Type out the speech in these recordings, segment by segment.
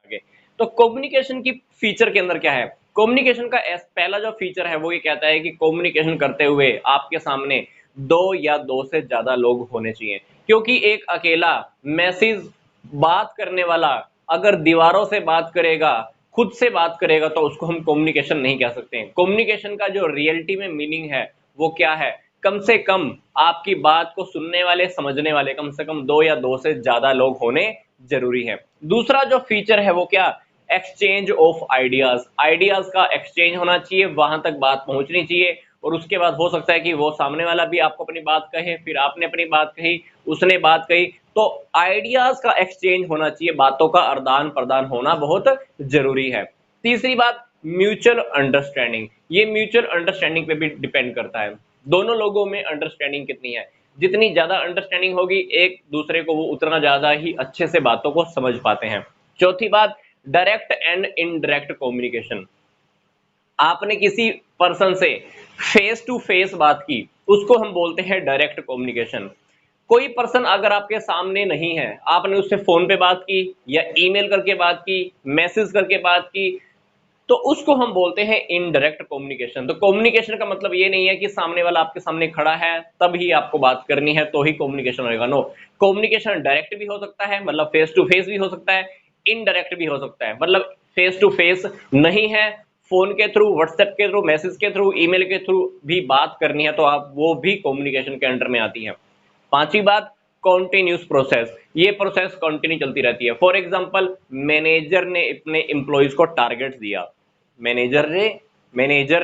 सके। तो कम्युनिकेशन की फीचर के अंदर क्या है, कम्युनिकेशन का पहला जो फीचर है वो ये कहता है कि कम्युनिकेशन करते हुए आपके सामने दो या दो से ज्यादा लोग होने चाहिए, क्योंकि एक अकेला मैसेज बात करने वाला अगर दीवारों से बात करेगा, खुद से बात करेगा, तो उसको हम कम्युनिकेशन नहीं कह सकते। कम्युनिकेशन का जो रियलिटी में मीनिंग है वो क्या है, कम से कम आपकी बात को सुनने वाले, समझने वाले कम से कम दो या दो से ज्यादा लोग होने जरूरी है। दूसरा जो फीचर है वो क्या, एक्सचेंज ऑफ आइडियाज, आइडियाज का एक्सचेंज होना चाहिए, वहां तक बात पहुंचनी चाहिए, और उसके बाद हो सकता है कि वो सामने वाला भी आपको अपनी बात कहे, फिर आपने अपनी बात कही, उसने बात कही, तो आइडियाज का एक्सचेंज होना चाहिए, बातों का आदान प्रदान होना बहुत जरूरी है। तीसरी बात, म्यूचुअल अंडरस्टैंडिंग, ये म्यूचुअल अंडरस्टैंडिंग पे भी डिपेंड करता है, दोनों लोगों में अंडरस्टैंडिंग कितनी है, जितनी ज्यादा अंडरस्टैंडिंग होगी एक दूसरे को, वो उतना ज्यादा ही अच्छे से बातों को समझ पाते हैं। चौथी बात, डायरेक्ट एंड इनडायरेक्ट कम्युनिकेशन, आपने किसी पर्सन से फेस टू फेस बात की, उसको हम बोलते हैं डायरेक्ट कम्युनिकेशन। कोई पर्सन अगर आपके सामने नहीं है, आपने उससे फोन पे बात की या ईमेल करके बात की, मैसेज करके बात की, तो उसको हम बोलते हैं इनडायरेक्ट कम्युनिकेशन। तो कम्युनिकेशन का मतलब ये नहीं है कि सामने वाला आपके सामने खड़ा है तभी आपको बात करनी है तो ही कम्युनिकेशन होगा, नो, कम्युनिकेशन डायरेक्ट भी हो सकता है, मतलब फेस टू फेस भी हो सकता है, इनडायरेक्ट भी हो सकता है, मतलब फेस टू फेस नहीं है, फोन के थ्रू, व्हाट्सएप के थ्रू, मैसेज के थ्रू, ईमेल के थ्रू भी बात करनी है, तो आप वो भी कम्युनिकेशन के अंडर में आती है। पांचवी बात, कॉन्टिन्यूस प्रोसेस, ये प्रोसेस कंटिन्यू चलती रहती है। फॉर एग्जांपल, मैनेजर ने अपने एम्प्लॉइज को टारगेट दिया, मैनेजर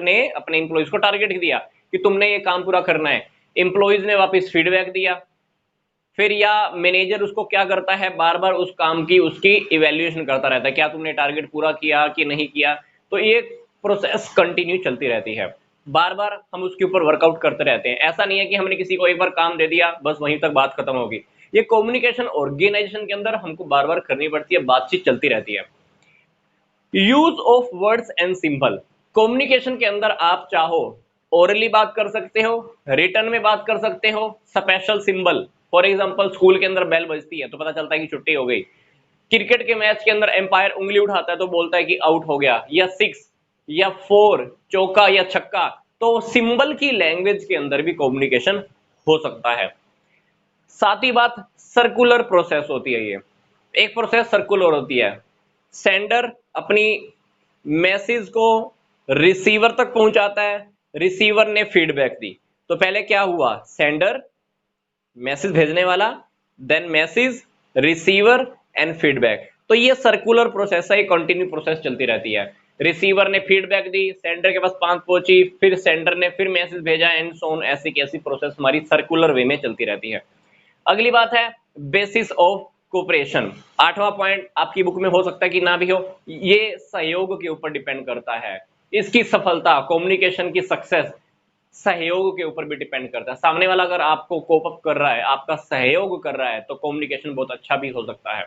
ने अपने एम्प्लॉइज को टारगेट दिया कि तुमने ये काम पूरा करना है, एम्प्लॉइज ने वापस फीडबैक दिया, फिर या मैनेजर उसको क्या करता है, बार बार उस काम की उसकी इवैल्यूएशन करता रहता है, क्या तुमने टारगेट पूरा किया कि नहीं किया। तो ये प्रोसेस कंटिन्यू चलती रहती है, बार बार हम उसके ऊपर वर्कआउट करते रहते हैं। ऐसा नहीं है कि हमने किसी को एक बार काम दे दिया बस वहीं तक बात खत्म होगी, ये कम्युनिकेशन ऑर्गेनाइजेशन के अंदर हमको बार बार करनी पड़ती है, बातचीत चलती रहती है। Use of words and symbol, communication के अंदर आप चाहो ओरली बात कर सकते हो, रिटर्न में बात कर सकते हो, special symbol, for example school के अंदर बेल बजती है तो पता चलता है कि छुट्टी हो गई, क्रिकेट के मैच के अंदर एम्पायर उंगली उठाता है तो बोलता है कि आउट हो गया, या सिक्स या फोर, चौका या छक्का, तो सिंबल की लैंग्वेज के अंदर भी कम्युनिकेशन हो सकता है। साथ ही बात, सर्कुलर प्रोसेस होती है, ये एक प्रोसेस सर्कुलर होती है, सेंडर अपनी मैसेज को रिसीवर तक पहुंचाता है, रिसीवर ने फीडबैक दी, तो पहले क्या हुआ, सेंडर, मैसेज भेजने वाला, then message, receiver and feedback, तो ये सर्कुलर प्रोसेस है, कंटिन्यू प्रोसेस चलती रहती है। रिसीवर ने फीडबैक दी, सेंडर के पास पांच पहुंची, फिर सेंडर ने फिर मैसेज भेजा, एंड सो ऑन, ऐसी कैसी प्रोसेस हमारी सर्कुलर वे में चलती रहती है। अगली बात है बेसिस ऑफ कोऑपरेशन, आठवां पॉइंट आपकी बुक में हो सकता है कि ना भी हो, ये सहयोग के ऊपर डिपेंड करता है, इसकी सफलता, कम्युनिकेशन की सक्सेस सहयोग के ऊपर भी डिपेंड करता है। सामने वाला अगर आपको कोप अप कर रहा है, आपका सहयोग कर रहा है, तो कम्युनिकेशन बहुत अच्छा भी हो सकता है।